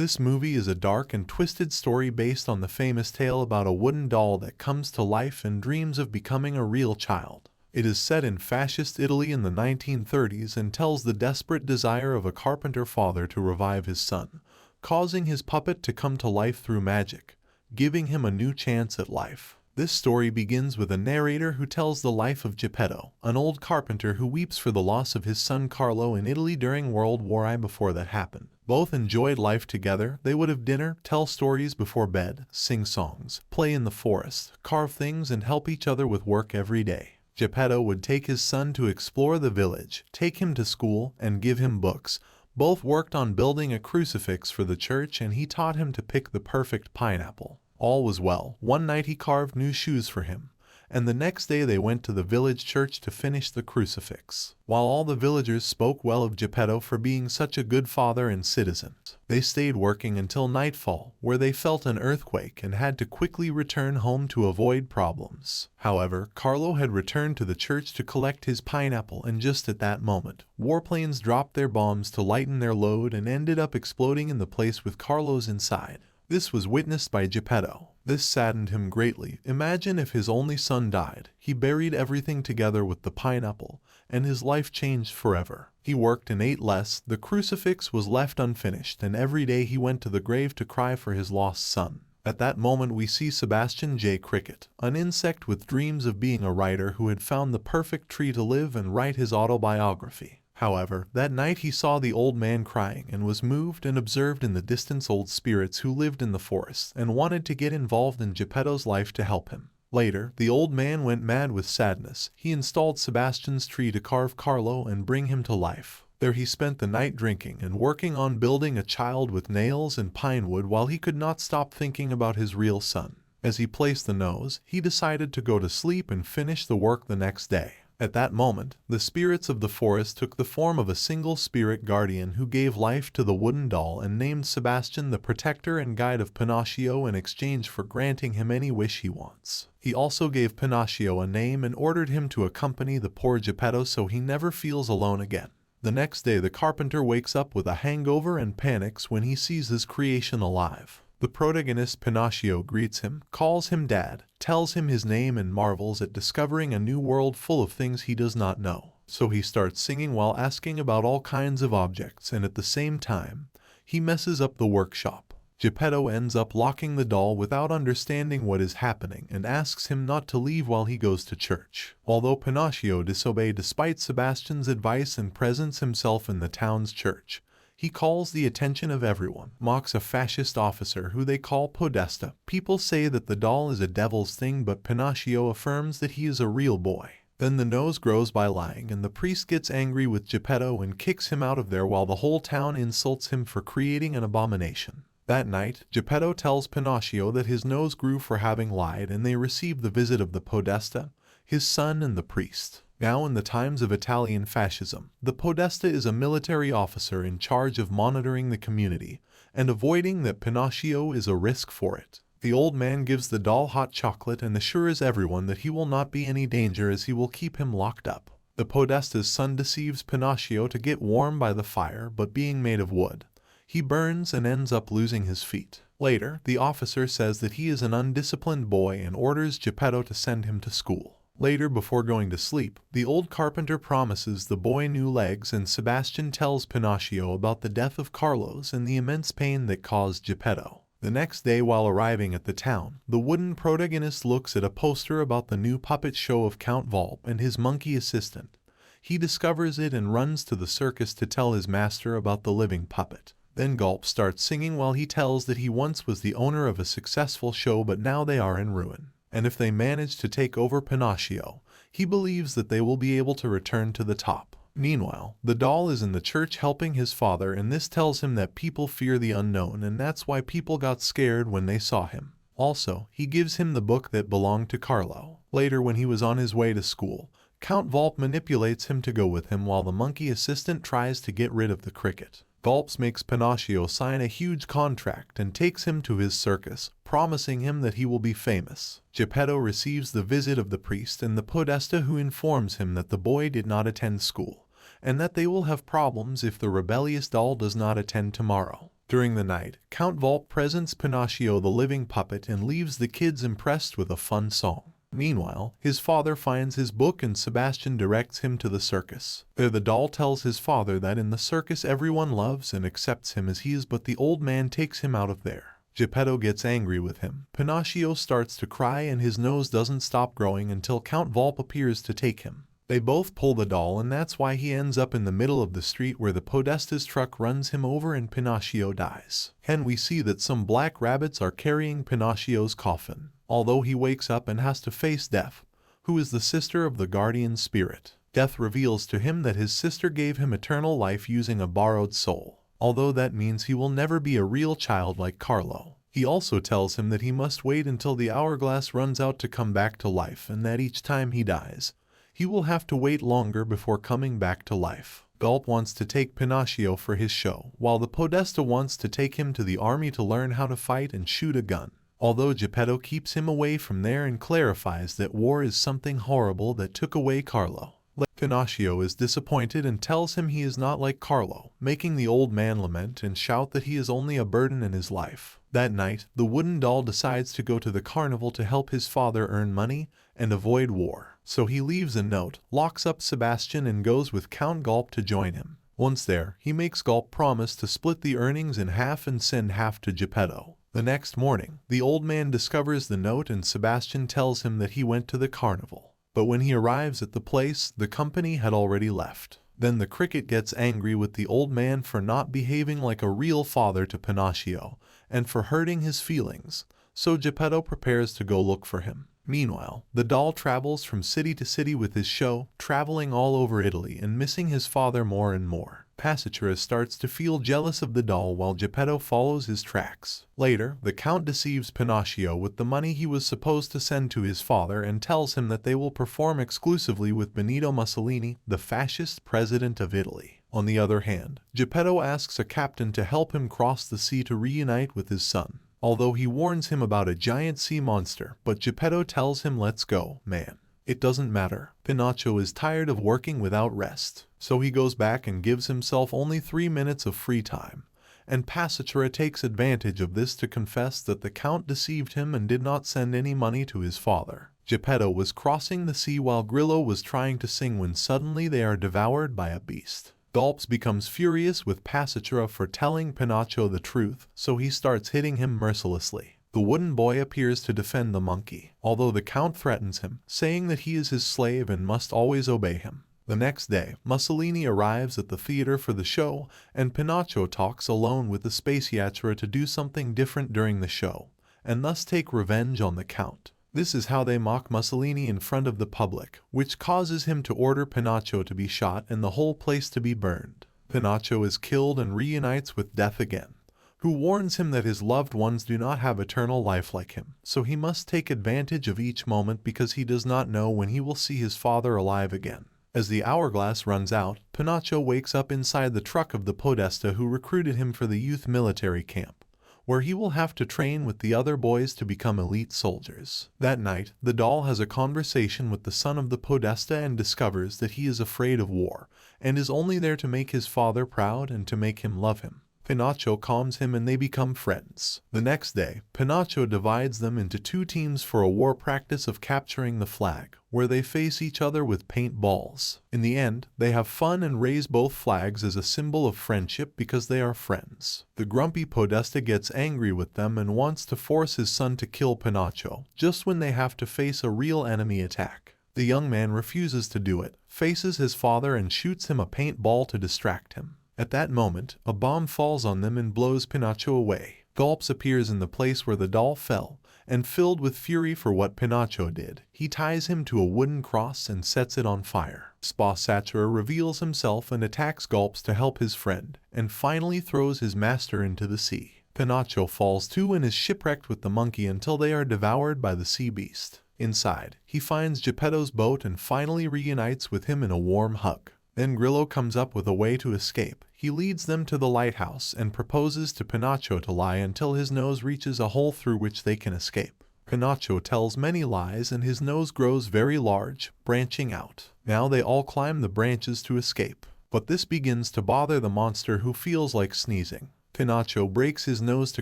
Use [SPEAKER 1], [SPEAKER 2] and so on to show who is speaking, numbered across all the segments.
[SPEAKER 1] This movie is a dark and twisted story based on the famous tale about a wooden doll that comes to life and dreams of becoming a real child. It is set in fascist Italy in the 1930s and tells the desperate desire of a carpenter father to revive his son, causing his puppet to come to life through magic, giving him a new chance at life. This story begins with a narrator who tells the life of Geppetto, an old carpenter who weeps for the loss of his son Carlo in Italy during World War I. Before that happened, both enjoyed life together. They would have dinner, tell stories before bed, sing songs, play in the forest, carve things, and help each other with work every day. Geppetto would take his son to explore the village, take him to school, and give him books. Both worked on building a crucifix for the church, and he taught him to pick the perfect pineapple. All was well. One night he carved new shoes for him, and the next day they went to the village church to finish the crucifix. While all the villagers spoke well of Geppetto for being such a good father and citizen, they stayed working until nightfall, where they felt an earthquake and had to quickly return home to avoid problems. However, Carlo had returned to the church to collect his pineapple, and just at that moment, warplanes dropped their bombs to lighten their load and ended up exploding in the place with Carlos inside. This was witnessed by Geppetto. This saddened him greatly. Imagine if his only son died. He buried everything together with the pineapple, and his life changed forever. He worked and ate less, the crucifix was left unfinished, and every day he went to the grave to cry for his lost son. At that moment we see Sebastian J. Cricket, an insect with dreams of being a writer who had found the perfect tree to live and write his autobiography. However, that night he saw the old man crying and was moved and observed in the distance old spirits who lived in the forest and wanted to get involved in Geppetto's life to help him. Later, the old man went mad with sadness. He installed Sebastian's tree to carve Carlo and bring him to life. There he spent the night drinking and working on building a child with nails and pine wood while he could not stop thinking about his real son. As he placed the nose, he decided to go to sleep and finish the work the next day. At that moment, the spirits of the forest took the form of a single spirit guardian who gave life to the wooden doll and named Sebastian the protector and guide of Pinocchio in exchange for granting him any wish he wants. He also gave Pinocchio a name and ordered him to accompany the poor Geppetto so he never feels alone again. The next day the carpenter wakes up with a hangover and panics when he sees his creation alive. The protagonist Pinocchio greets him, calls him dad, tells him his name and marvels at discovering a new world full of things he does not know. So he starts singing while asking about all kinds of objects, and at the same time, he messes up the workshop. Geppetto ends up locking the doll without understanding what is happening and asks him not to leave while he goes to church. Although Pinocchio disobeyed despite Sebastian's advice and presents himself in the town's church, he calls the attention of everyone, mocks a fascist officer who they call Podesta. People say that the doll is a devil's thing, but Pinocchio affirms that he is a real boy. Then the nose grows by lying, and the priest gets angry with Geppetto and kicks him out of there while the whole town insults him for creating an abomination. That night, Geppetto tells Pinocchio that his nose grew for having lied, and they receive the visit of the Podesta, his son, and the priest. Now in the times of Italian fascism, the Podesta is a military officer in charge of monitoring the community and avoiding that Pinocchio is a risk for it. The old man gives the doll hot chocolate and assures everyone that he will not be any danger as he will keep him locked up. The Podesta's son deceives Pinocchio to get warm by the fire, but being made of wood, he burns and ends up losing his feet. Later, the officer says that he is an undisciplined boy and orders Geppetto to send him to school. Later, before going to sleep, the old carpenter promises the boy new legs, and Sebastian tells Pinocchio about the death of Carlos and the immense pain that caused Geppetto. The next day, while arriving at the town, the wooden protagonist looks at a poster about the new puppet show of Count Volp and his monkey assistant. He discovers it and runs to the circus to tell his master about the living puppet. Then Gulp starts singing while he tells that he once was the owner of a successful show, but now they are in ruin. And if they manage to take over Pinocchio, he believes that they will be able to return to the top. Meanwhile, the doll is in the church helping his father, and this tells him that people fear the unknown, and that's why people got scared when they saw him. Also, he gives him the book that belonged to Carlo. Later, when he was on his way to school, Count Volp manipulates him to go with him while the monkey assistant tries to get rid of the cricket. Volps makes Pinocchio sign a huge contract and takes him to his circus, promising him that he will be famous. Geppetto receives the visit of the priest and the Podesta, who informs him that the boy did not attend school, and that they will have problems if the rebellious doll does not attend tomorrow. During the night, Count Volpe presents Pinocchio the living puppet and leaves the kids impressed with a fun song. Meanwhile, his father finds his book and Sebastian directs him to the circus. There the doll tells his father that in the circus everyone loves and accepts him as he is, but the old man takes him out of there. Geppetto gets angry with him. Pinocchio starts to cry and his nose doesn't stop growing until Count Volpe appears to take him. They both pull the doll and that's why he ends up in the middle of the street where the Podesta's truck runs him over and Pinocchio dies. And we see that some black rabbits are carrying Pinocchio's coffin, although he wakes up and has to face Death, who is the sister of the guardian spirit. Death reveals to him that his sister gave him eternal life using a borrowed soul, although that means he will never be a real child like Carlo. He also tells him that he must wait until the hourglass runs out to come back to life and that each time he dies, he will have to wait longer before coming back to life. Gulp wants to take Pinocchio for his show, while the Podesta wants to take him to the army to learn how to fight and shoot a gun. Although Geppetto keeps him away from there and clarifies that war is something horrible that took away Carlo. Pinocchio is disappointed and tells him he is not like Carlo, making the old man lament and shout that he is only a burden in his life. That night, the wooden doll decides to go to the carnival to help his father earn money and avoid war. So he leaves a note, locks up Sebastian and goes with Count Gulp to join him. Once there, he makes Gulp promise to split the earnings in half and send half to Geppetto. The next morning, the old man discovers the note and Sebastian tells him that he went to the carnival. But when he arrives at the place, the company had already left. Then the cricket gets angry with the old man for not behaving like a real father to Pinocchio, and for hurting his feelings, so Geppetto prepares to go look for him. Meanwhile, the doll travels from city to city with his show, traveling all over Italy and missing his father more and more. Passicera starts to feel jealous of the doll while Geppetto follows his tracks. Later, the Count deceives Pinocchio with the money he was supposed to send to his father and tells him that they will perform exclusively with Benito Mussolini, the fascist president of Italy. On the other hand, Geppetto asks a captain to help him cross the sea to reunite with his son. Although he warns him about a giant sea monster, but Geppetto tells him, "Let's go, man. It doesn't matter." Pinocchio is tired of working without rest, so he goes back and gives himself only 3 minutes of free time, and Passicera takes advantage of this to confess that the Count deceived him and did not send any money to his father. Geppetto was crossing the sea while Grillo was trying to sing when suddenly they are devoured by a beast. Gulps becomes furious with Passicera for telling Pinocchio the truth, so he starts hitting him mercilessly. The wooden boy appears to defend the monkey, although the Count threatens him, saying that he is his slave and must always obey him. The next day, Mussolini arrives at the theater for the show, and Pinocchio talks alone with the Spaciatura to do something different during the show, and thus take revenge on the Count. This is how they mock Mussolini in front of the public, which causes him to order Pinocchio to be shot and the whole place to be burned. Pinocchio is killed and reunites with Death again, who warns him that his loved ones do not have eternal life like him, so he must take advantage of each moment because he does not know when he will see his father alive again. As the hourglass runs out, Pinocchio wakes up inside the truck of the Podesta who recruited him for the youth military camp, where he will have to train with the other boys to become elite soldiers. That night, the doll has a conversation with the son of the Podesta and discovers that he is afraid of war, and is only there to make his father proud and to make him love him. Pinocchio calms him and they become friends. The next day, Pinocchio divides them into 2 teams for a war practice of capturing the flag, where they face each other with paintballs. In the end, they have fun and raise both flags as a symbol of friendship because they are friends. The grumpy Podesta gets angry with them and wants to force his son to kill Pinocchio, just when they have to face a real enemy attack. The young man refuses to do it, faces his father and shoots him a paintball to distract him. At that moment, a bomb falls on them and blows Pinocchio away. Gulps appears in the place where the doll fell, and filled with fury for what Pinocchio did, he ties him to a wooden cross and sets it on fire. Spaciatura reveals himself and attacks Gulps to help his friend, and finally throws his master into the sea. Pinocchio falls too and is shipwrecked with the monkey until they are devoured by the sea beast. Inside, he finds Geppetto's boat and finally reunites with him in a warm hug. Then Grillo comes up with a way to escape. He leads them to the lighthouse and proposes to Pinocchio to lie until his nose reaches a hole through which they can escape. Pinocchio tells many lies and his nose grows very large, branching out. Now they all climb the branches to escape, but this begins to bother the monster who feels like sneezing. Pinocchio breaks his nose to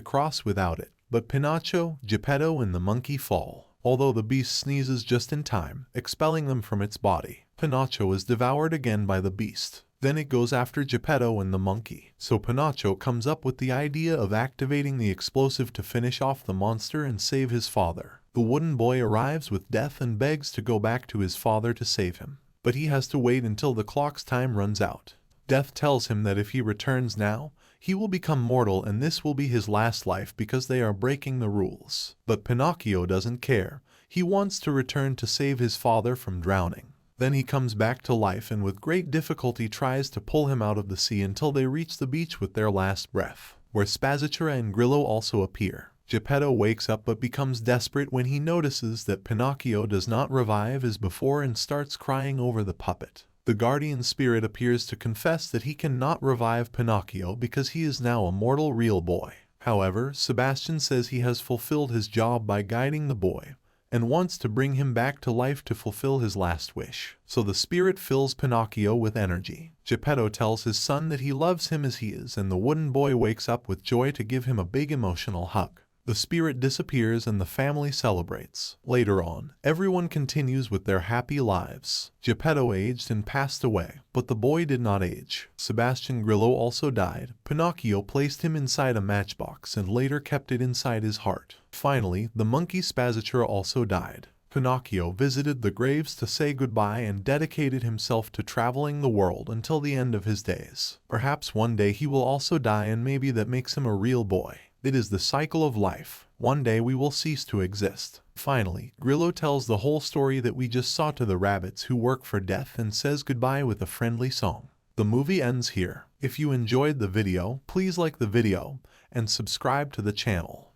[SPEAKER 1] cross without it, but Pinocchio, Geppetto, and the monkey fall. Although the beast sneezes just in time, expelling them from its body, Pinocchio is devoured again by the beast. Then it goes after Geppetto and the monkey. So Pinocchio comes up with the idea of activating the explosive to finish off the monster and save his father. The wooden boy arrives with Death and begs to go back to his father to save him. But he has to wait until the clock's time runs out. Death tells him that if he returns now, he will become mortal and this will be his last life because they are breaking the rules. But Pinocchio doesn't care. He wants to return to save his father from drowning. Then he comes back to life and with great difficulty tries to pull him out of the sea until they reach the beach with their last breath, where Spazzatura and Grillo also appear. Geppetto wakes up but becomes desperate when he notices that Pinocchio does not revive as before and starts crying over the puppet. The guardian spirit appears to confess that he cannot revive Pinocchio because he is now a mortal real boy. However, Sebastian says he has fulfilled his job by guiding the boy, and wants to bring him back to life to fulfill his last wish. So the spirit fills Pinocchio with energy. Geppetto tells his son that he loves him as he is, and the wooden boy wakes up with joy to give him a big emotional hug. The spirit disappears and the family celebrates. Later on, everyone continues with their happy lives. Geppetto aged and passed away, but the boy did not age. Sebastian Grillo also died. Pinocchio placed him inside a matchbox and later kept it inside his heart. Finally, the monkey Spazzatura also died. Pinocchio visited the graves to say goodbye and dedicated himself to traveling the world until the end of his days. Perhaps one day he will also die and maybe that makes him a real boy. It is the cycle of life. One day we will cease to exist. Finally, Grillo tells the whole story that we just saw to the rabbits who work for Death and says goodbye with a friendly song. The movie ends here. If you enjoyed the video, please like the video and subscribe to the channel.